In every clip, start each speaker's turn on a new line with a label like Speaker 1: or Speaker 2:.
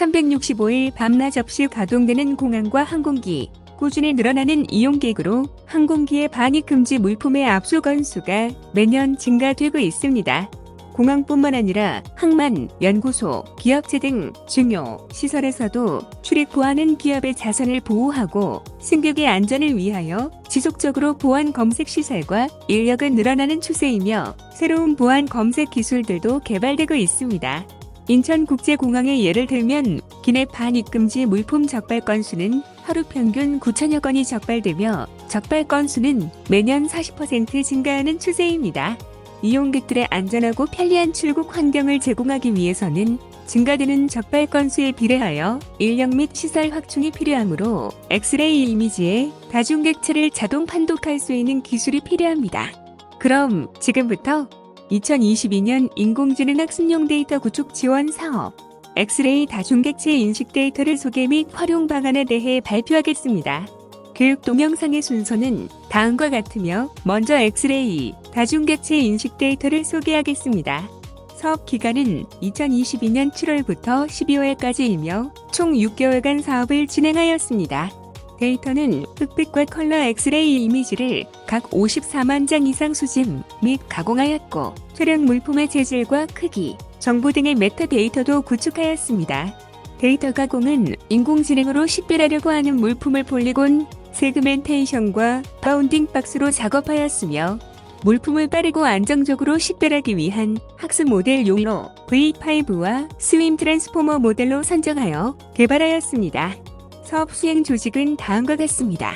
Speaker 1: 365일 밤낮 없이 가동되는 공항과 항공기, 꾸준히 늘어나는 이용객으로 항공기의 반입 금지 물품의 압수 건수가 매년 증가되고 있습니다. 공항뿐만 아니라 항만, 연구소, 기업체 등 중요 시설에서도 출입구하는 기업의 자산을 보호하고 승객의 안전을 위하여 지속적으로 보안 검색 시설과 인력은 늘어나는 추세이며 새로운 보안 검색 기술들도 개발되고 있습니다. 인천국제공항의 예를 들면 기내 반입 금지 물품 적발 건수는 하루 평균 9천여 건이 적발되며 적발 건수는 매년 40% 증가하는 추세입니다. 이용객들의 안전하고 편리한 출국 환경을 제공하기 위해서는 증가되는 적발 건수에 비례하여 인력 및 시설 확충이 필요하므로 엑스레이 이미지에 다중객체를 자동 판독할 수 있는 기술이 필요합니다. 그럼 지금부터 2022년 인공지능 학습용 데이터 구축 지원 사업 엑스레이 다중객체 인식 데이터를 소개 및 활용 방안에 대해 발표하겠습니다. 교육 동영상의 순서는 다음과 같으며 먼저 엑스레이 다중객체 인식 데이터를 소개하겠습니다. 사업 기간은 2022년 7월부터 12월까지이며 총 6개월간 사업을 진행하였습니다. 데이터는 흑백과 컬러 엑스레이 이미지를 각 54만 장 이상 수집 및 가공하였고 촬영 물품의 재질과 크기, 정보 등의 메타데이터도 구축하였습니다. 데이터 가공은 인공지능으로 식별하려고 하는 물품을 폴리곤, 세그멘테이션과 바운딩 박스로 작업하였으며 물품을 빠르고 안정적으로 식별하기 위한 학습 모델용으로 V5와 스윈 트랜스포머 모델로 선정하여 개발하였습니다. 사업 수행 조직은 다음과 같습니다.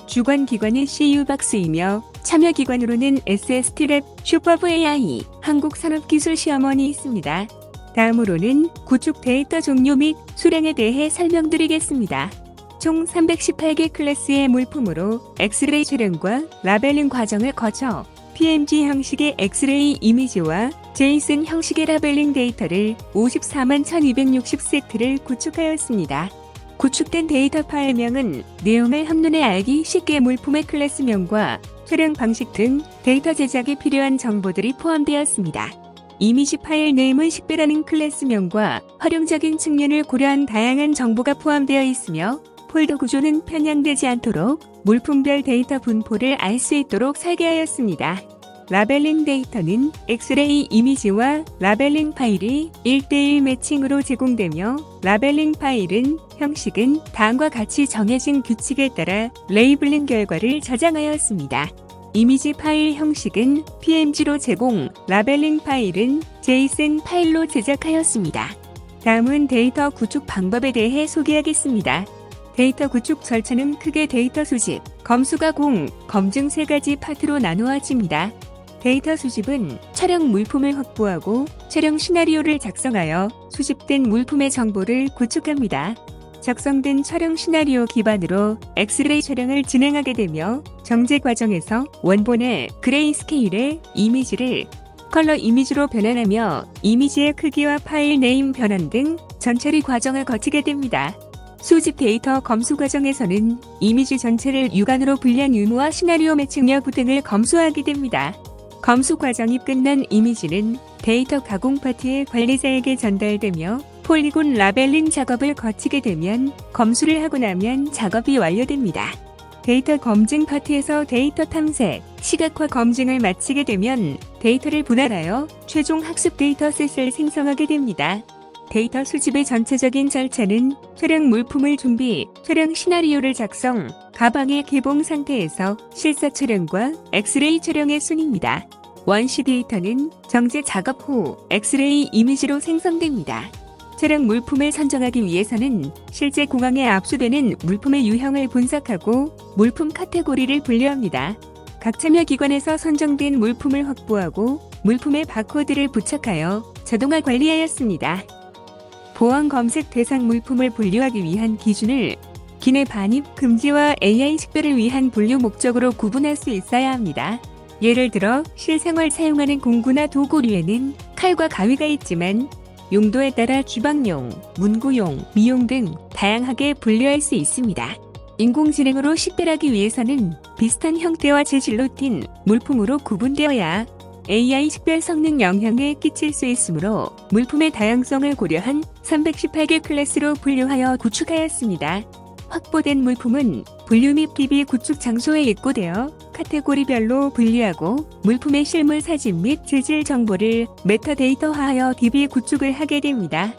Speaker 1: 주관기관은 CU박스이며 참여기관으로는 SST랩, 슈퍼브AI, 한국산업기술시험원이 있습니다. 다음으로는 구축 데이터 종류 및 수량에 대해 설명드리겠습니다. 총 318개 클래스의 물품으로 엑스레이 촬영과 라벨링 과정을 거쳐 PMG 형식의 엑스레이 이미지와 제이슨 형식의 라벨링 데이터를 54만 1260세트를 구축하였습니다. 구축된 데이터 파일명은 내용을 한눈에 알기 쉽게 물품의 클래스명과 촬영 방식 등 데이터 제작에 필요한 정보들이 포함되었습니다. 이미지 파일 네임을 식별하는 클래스명과 활용적인 측면을 고려한 다양한 정보가 포함되어 있으며 폴더 구조는 편향되지 않도록 물품별 데이터 분포를 알 수 있도록 설계하였습니다. 라벨링 데이터는 엑스레이 이미지와 라벨링 파일이 1:1 매칭으로 제공되며 라벨링 파일은 형식은 다음과 같이 정해진 규칙에 따라 레이블링 결과를 저장하였습니다. 이미지 파일 형식은 PMG로 제공, 라벨링 파일은 JSON 파일로 제작하였습니다. 다음은 데이터 구축 방법에 대해 소개하겠습니다. 데이터 구축 절차는 크게 데이터 수집, 검수 가공, 검증 세 가지 파트로 나누어집니다. 데이터 수집은 촬영 물품을 확보하고 촬영 시나리오를 작성하여 수집된 물품의 정보를 구축합니다. 작성된 촬영 시나리오 기반으로 엑스레이 촬영을 진행하게 되며 정제 과정에서 원본의 그레이스케일의 이미지를 컬러 이미지로 변환하며 이미지의 크기와 파일 네임 변환 등 전처리 과정을 거치게 됩니다. 수집 데이터 검수 과정에서는 이미지 전체를 육안으로 분량 유무와 시나리오 매칭 여부 등을 검수하게 됩니다. 검수 과정이 끝난 이미지는 데이터 가공 파트의 관리자에게 전달되며 폴리곤 라벨링 작업을 거치게 되면 검수를 하고 나면 작업이 완료됩니다. 데이터 검증 파트에서 데이터 탐색, 시각화 검증을 마치게 되면 데이터를 분할하여 최종 학습 데이터셋을 생성하게 됩니다. 데이터 수집의 전체적인 절차는 촬영 물품을 준비, 촬영 시나리오를 작성, 가방의 개봉 상태에서 실사 촬영과 엑스레이 촬영의 순입니다. 원시 데이터는 정제 작업 후 엑스레이 이미지로 생성됩니다. 촬영 물품을 선정하기 위해서는 실제 공항에 압수되는 물품의 유형을 분석하고 물품 카테고리를 분류합니다. 각 참여기관에서 선정된 물품을 확보하고 물품의 바코드를 부착하여 자동화 관리하였습니다. 보안 검색 대상 물품을 분류하기 위한 기준을 기내 반입 금지와 AI 식별을 위한 분류 목적으로 구분할 수 있어야 합니다. 예를 들어 실생활 사용하는 공구나 도구류에는 칼과 가위가 있지만 용도에 따라 주방용, 문구용, 미용 등 다양하게 분류할 수 있습니다. 인공지능으로 식별하기 위해서는 비슷한 형태와 재질로 띈 물품으로 구분되어야 AI 식별 성능 영향에 끼칠 수 있으므로 물품의 다양성을 고려한 318개 클래스로 분류하여 구축하였습니다. 확보된 물품은 분류 및 DB 구축 장소에 입고되어 카테고리별로 분류하고 물품의 실물 사진 및 재질 정보를 메타데이터화하여 DB 구축을 하게 됩니다.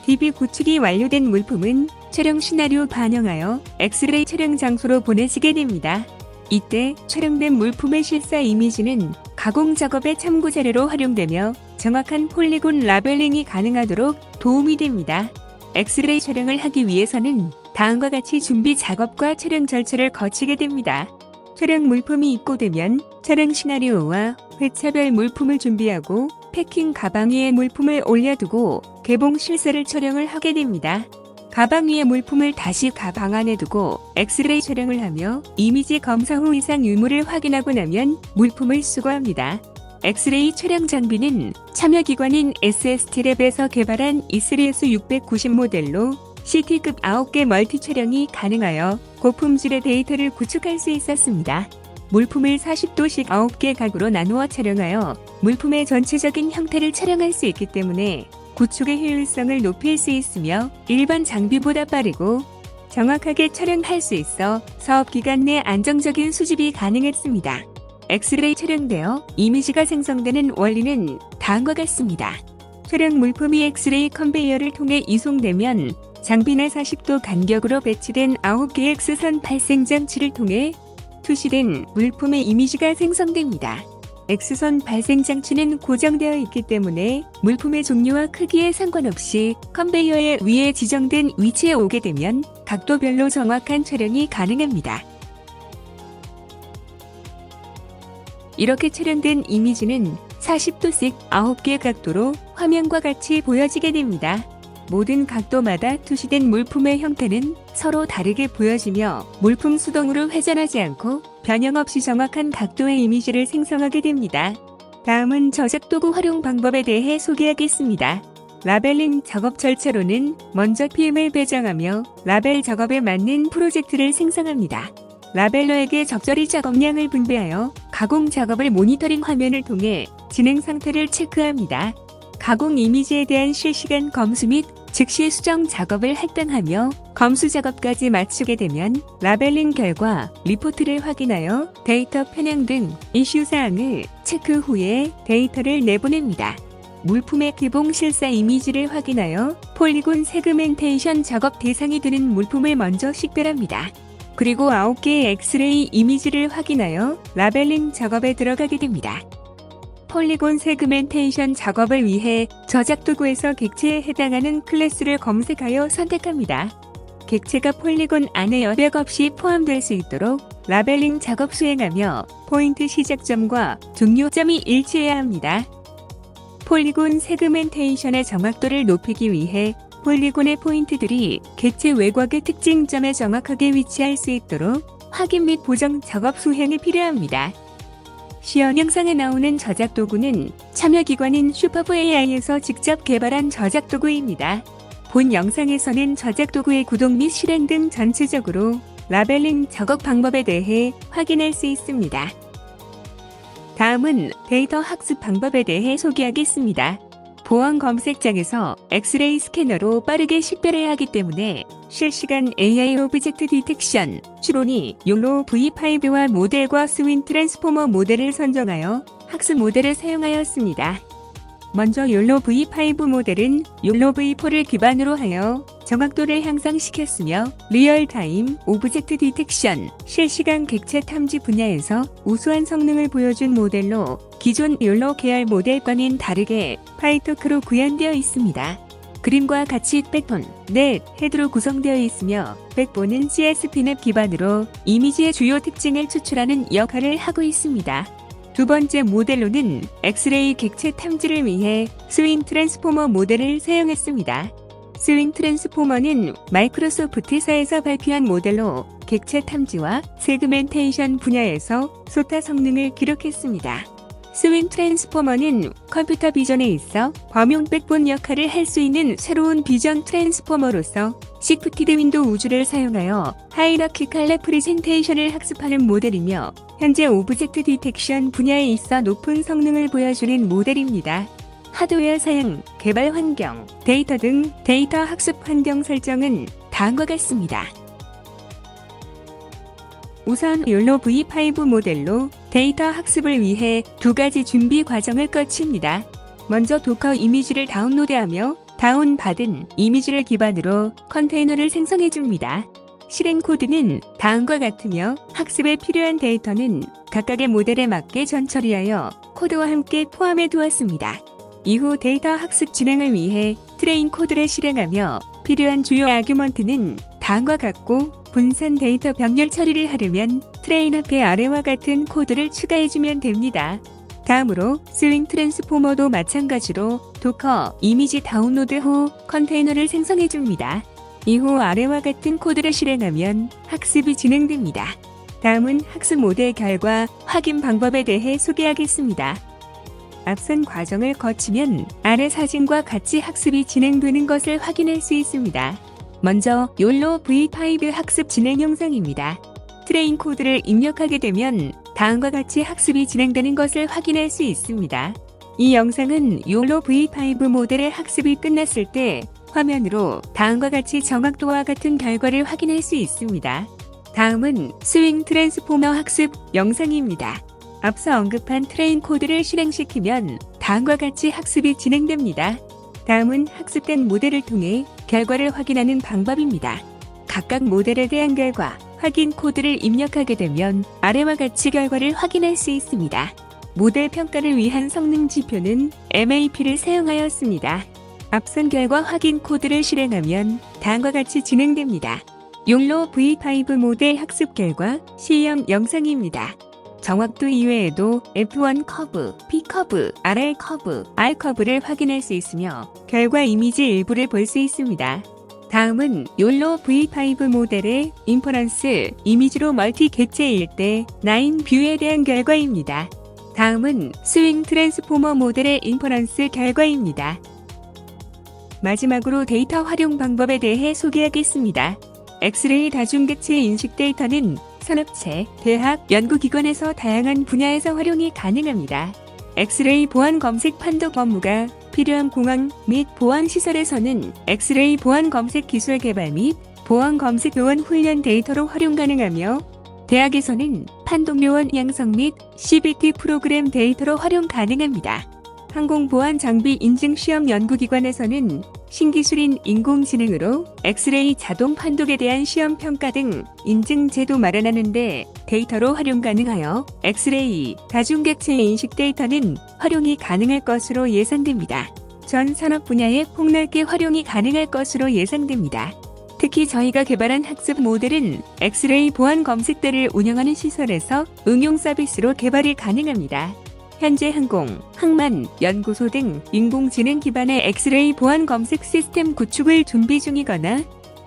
Speaker 1: DB 구축이 완료된 물품은 촬영 시나리오 반영하여 엑스레이 촬영 장소로 보내지게 됩니다. 이때 촬영된 물품의 실사 이미지는 가공 작업의 참고 자료로 활용되며 정확한 폴리곤 라벨링이 가능하도록 도움이 됩니다. 엑스레이 촬영을 하기 위해서는 다음과 같이 준비 작업과 촬영 절차를 거치게 됩니다. 촬영 물품이 입고되면 촬영 시나리오와 회차별 물품을 준비하고 패킹 가방 위에 물품을 올려두고 개봉 실사를 촬영을 하게 됩니다. 가방 위에 물품을 다시 가방 안에 두고 엑스레이 촬영을 하며 이미지 검사 후 이상 유무를 확인하고 나면 물품을 수거합니다. 엑스레이 촬영 장비는 참여기관인 SST랩에서 개발한 E3S690 모델로 CT급 9개 멀티 촬영이 가능하여 고품질의 데이터를 구축할 수 있었습니다. 물품을 40도씩 9개 각으로 나누어 촬영하여 물품의 전체적인 형태를 촬영할 수 있기 때문에 구축의 효율성을 높일 수 있으며 일반 장비보다 빠르고 정확하게 촬영할 수 있어 사업 기간 내 안정적인 수집이 가능했습니다. 엑스레이 촬영되어 이미지가 생성되는 원리는 다음과 같습니다. 촬영 물품이 엑스레이 컨베이어를 통해 이송되면 장비 내 40도 간격으로 배치된 9개의 X선 발생 장치를 통해 투시된 물품의 이미지가 생성됩니다. X선 발생 장치는 고정되어 있기 때문에 물품의 종류와 크기에 상관없이 컨베이어의 위에 지정된 위치에 오게 되면 각도별로 정확한 촬영이 가능합니다. 이렇게 촬영된 이미지는 40도씩 9개 각도로 화면과 같이 보여지게 됩니다. 모든 각도마다 투시된 물품의 형태는 서로 다르게 보여지며 물품 수동으로 회전하지 않고 변형 없이 정확한 각도의 이미지를 생성하게 됩니다. 다음은 저작 도구 활용 방법에 대해 소개하겠습니다. 라벨링 작업 절차로는 먼저 PM을 배정하며 라벨 작업에 맞는 프로젝트를 생성합니다. 라벨러에게 적절히 작업량을 분배하여 가공 작업을 모니터링 화면을 통해 진행 상태를 체크합니다. 가공 이미지에 대한 실시간 검수 및 즉시 수정 작업을 할당하며 검수 작업까지 마치게 되면 라벨링 결과 리포트를 확인하여 데이터 편향 등 이슈 사항을 체크 후에 데이터를 내보냅니다. 물품의 개봉 실사 이미지를 확인하여 폴리곤 세그멘테이션 작업 대상이 되는 물품을 먼저 식별합니다. 그리고 9개의 엑스레이 이미지를 확인하여 라벨링 작업에 들어가게 됩니다. 폴리곤 세그멘테이션 작업을 위해 저작 도구에서 객체에 해당하는 클래스를 검색하여 선택합니다. 객체가 폴리곤 안에 여백 없이 포함될 수 있도록 라벨링 작업 수행하며 포인트 시작점과 종료점이 일치해야 합니다. 폴리곤 세그멘테이션의 정확도를 높이기 위해 폴리곤의 포인트들이 객체 외곽의 특징점에 정확하게 위치할 수 있도록 확인 및 보정 작업 수행이 필요합니다. 시연 영상에 나오는 저작 도구는 참여기관인 슈퍼브 AI에서 직접 개발한 저작 도구입니다. 본 영상에서는 저작 도구의 구동 및 실행 등 전체적으로 라벨링 작업 방법에 대해 확인할 수 있습니다. 다음은 데이터 학습 방법에 대해 소개하겠습니다. 보안 검색장에서 엑스레이 스캐너로 빠르게 식별해야 하기 때문에 실시간 AI 오브젝트 디텍션, 추론이 욜로 V5와 모델과 스윈 트랜스포머 모델을 선정하여 학습 모델을 사용하였습니다. 먼저 욜로 V5 모델은 욜로 V4를 기반으로 하여 정확도를 향상시켰으며 리얼타임 오브젝트 디텍션, 실시간 객체 탐지 분야에서 우수한 성능을 보여준 모델로 기존 욜로 계열 모델과는 다르게 파이토크로 구현되어 있습니다. 그림과 같이 백본, 넷, 헤드로 구성되어 있으며 백본은 CSP넷 기반으로 이미지의 주요 특징을 추출하는 역할을 하고 있습니다. 두 번째 모델로는 엑스레이 객체 탐지를 위해 스윙 트랜스포머 모델을 사용했습니다. 스윙 트랜스포머는 마이크로소프트사에서 발표한 모델로 객체 탐지와 세그멘테이션 분야에서 소타 성능을 기록했습니다. 스윙 트랜스포머는 컴퓨터 비전에 있어 범용 백본 역할을 할 수 있는 새로운 비전 트랜스포머로서 시프티드 윈도우 우주를 사용하여 하이라키칼 레프리젠테이션을 학습하는 모델이며 현재 오브젝트 디텍션 분야에 있어 높은 성능을 보여주는 모델입니다. 하드웨어 사양, 개발 환경, 데이터 등 데이터 학습 환경 설정은 다음과 같습니다. 우선 욜로 V5 모델로 데이터 학습을 위해 두 가지 준비 과정을 거칩니다. 먼저 도커 이미지를 다운로드하며 다운받은 이미지를 기반으로 컨테이너를 생성해줍니다. 실행 코드는 다음과 같으며 학습에 필요한 데이터는 각각의 모델에 맞게 전처리하여 코드와 함께 포함해 두었습니다. 이후 데이터 학습 진행을 위해 트레인 코드를 실행하며 필요한 주요 아규먼트는 다음과 같고 분산 데이터 병렬 처리를 하려면 트레인 앞에 아래와 같은 코드를 추가해주면 됩니다. 다음으로 스윙 트랜스포머도 마찬가지로 도커 이미지 다운로드 후 컨테이너를 생성해줍니다. 이후 아래와 같은 코드를 실행하면 학습이 진행됩니다. 다음은 학습 모델 결과 확인 방법에 대해 소개하겠습니다. 앞선 과정을 거치면 아래 사진과 같이 학습이 진행되는 것을 확인할 수 있습니다. 먼저 욜로 V5 학습 진행 영상입니다. 트레인 코드를 입력하게 되면 다음과 같이 학습이 진행되는 것을 확인할 수 있습니다. 이 영상은 욜로 V5 모델의 학습이 끝났을 때 화면으로 다음과 같이 정확도와 같은 결과를 확인할 수 있습니다. 다음은 스윙 트랜스포머 학습 영상입니다. 앞서 언급한 트레인 코드를 실행시키면 다음과 같이 학습이 진행됩니다. 다음은 학습된 모델을 통해 결과를 확인하는 방법입니다. 각각 모델에 대한 결과, 확인 코드를 입력하게 되면 아래와 같이 결과를 확인할 수 있습니다. 모델 평가를 위한 성능 지표는 MAP를 사용하였습니다. 앞선 결과 확인 코드를 실행하면 다음과 같이 진행됩니다. 욜로 V5 모델 학습 결과 시험 영상입니다. 정확도 이외에도 F1 커브, P 커브, RL 커브, R 커브를 확인할 수 있으며 결과 이미지 일부를 볼 수 있습니다. 다음은 욜로 V5 모델의 인퍼런스 이미지로 멀티 객체일 때 9뷰에 대한 결과입니다. 다음은 스윙 트랜스포머 모델의 인퍼런스 결과입니다. 마지막으로 데이터 활용 방법에 대해 소개하겠습니다. 엑스레이 다중객체 인식 데이터는 산업체, 대학, 연구기관에서 다양한 분야에서 활용이 가능합니다. 엑스레이 보안 검색 판독 업무가 필요한 공항 및 보안시설에서는 엑스레이 보안 검색 기술 개발 및 보안 검색 요원 훈련 데이터로 활용 가능하며 대학에서는 판독 요원 양성 및 CBT 프로그램 데이터로 활용 가능합니다. 항공보안 장비 인증 시험 연구기관에서는 신기술인 인공지능으로 엑스레이 자동 판독에 대한 시험 평가 등 인증 제도 마련하는 데 데이터로 활용 가능하여 엑스레이 다중객체 인식 데이터는 활용이 가능할 것으로 예상됩니다. 전 산업 분야에 폭넓게 활용이 가능할 것으로 예상됩니다. 특히 저희가 개발한 학습 모델은 엑스레이 보안 검색대를 운영하는 시설에서 응용 서비스로 개발이 가능합니다. 현재 항공, 항만, 연구소 등 인공지능 기반의 엑스레이 보안 검색 시스템 구축을 준비 중이거나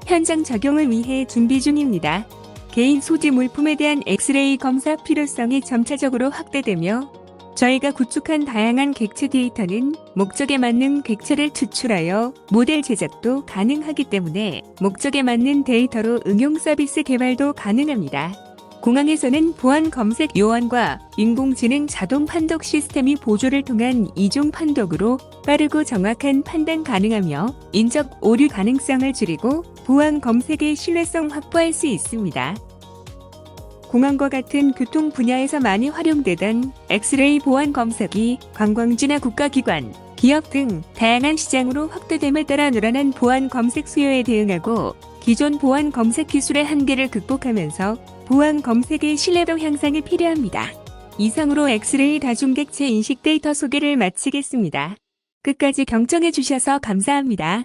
Speaker 1: 현장 적용을 위해 준비 중입니다. 개인 소지 물품에 대한 엑스레이 검사 필요성이 점차적으로 확대되며 저희가 구축한 다양한 객체 데이터는 목적에 맞는 객체를 추출하여 모델 제작도 가능하기 때문에 목적에 맞는 데이터로 응용 서비스 개발도 가능합니다. 공항에서는 보안 검색 요원과 인공지능 자동 판독 시스템이 보조를 통한 이중 판독으로 빠르고 정확한 판단 가능하며 인적 오류 가능성을 줄이고 보안 검색의 신뢰성 확보할 수 있습니다. 공항과 같은 교통 분야에서 많이 활용되던 엑스레이 보안 검색이 관광지나 국가기관, 기업 등 다양한 시장으로 확대됨에 따라 늘어난 보안 검색 수요에 대응하고 기존 보안 검색 기술의 한계를 극복하면서 보안 검색의 신뢰도 향상이 필요합니다. 이상으로 엑스레이 다중객체 인식 데이터 소개를 마치겠습니다. 끝까지 경청해 주셔서 감사합니다.